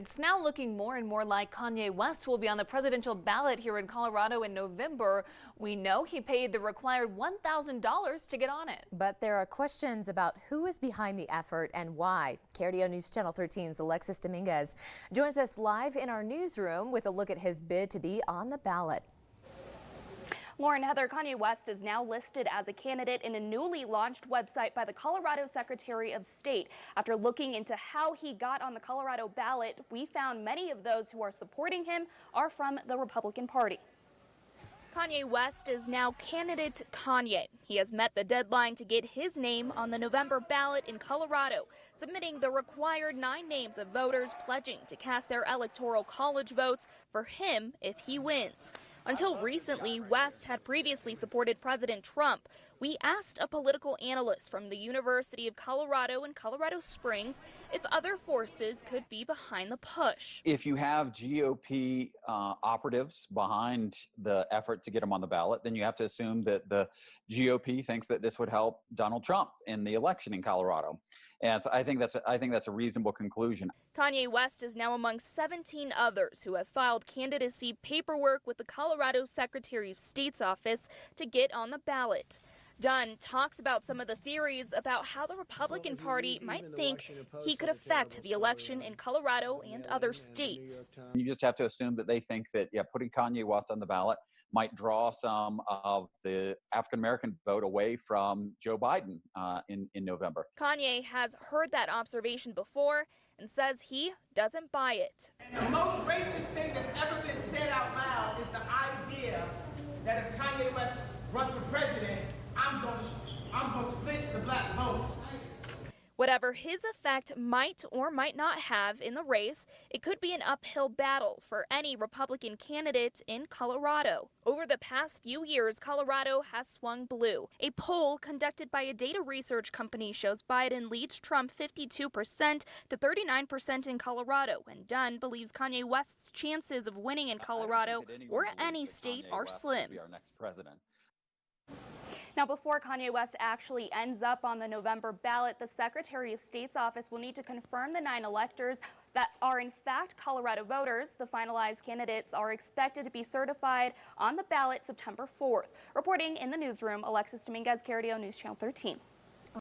It's now looking more and more like Kanye West will be on the presidential ballot here in Colorado in November. We know he paid the required $1,000 to get on it. But there are questions about who is behind the effort and why. KRDO News Channel 13's Alexis Dominguez joins us live in our newsroom with a look at his bid to be on the ballot. Lauren, Heather, Kanye West is now listed as a candidate in a newly launched website by the Colorado Secretary of State. After looking into how he got on the Colorado ballot, we found many of those who are supporting him are from the Republican Party. Kanye West is now candidate Kanye. He has met the deadline to get his name on the November ballot in Colorado, submitting the required 9 names of voters pledging to cast their electoral college votes for him if he wins. Until recently, West had previously supported President Trump. We asked a political analyst from the University of Colorado in Colorado Springs if other forces could be behind the push. If you have GOP operatives behind the effort to get him on the ballot, then you have to assume that the GOP thinks that this would help Donald Trump in the election in Colorado. And so I think that's a reasonable conclusion. Kanye West is now among 17 others who have filed candidacy paperwork with the Colorado Secretary of State's office to get on the ballot. Dunn talks about some of the theories about how the Republican Party might think he could affect the election in Colorado and other states. You just have to assume that they think that, putting Kanye West on the ballot might draw some of the African-American vote away from Joe Biden in November. Kanye has heard that observation before and says he doesn't buy it. And the most racist thing that's ever been said out loud is the idea that if Kanye West runs for president, I'm gonna split the black votes. Whatever his effect might or might not have in the race, it could be an uphill battle for any Republican candidate in Colorado. Over the past few years, Colorado has swung blue. A poll conducted by a data research company shows Biden leads Trump 52% to 39% in Colorado, and Dunn believes Kanye West's chances of winning in Colorado or any state are slim. Now, before Kanye West actually ends up on the November ballot, the Secretary of State's office will need to confirm the 9 electors that are in fact Colorado voters. The finalized candidates are expected to be certified on the ballot September 4th. Reporting in the newsroom, Alexis Dominguez, KRDO News Channel 13.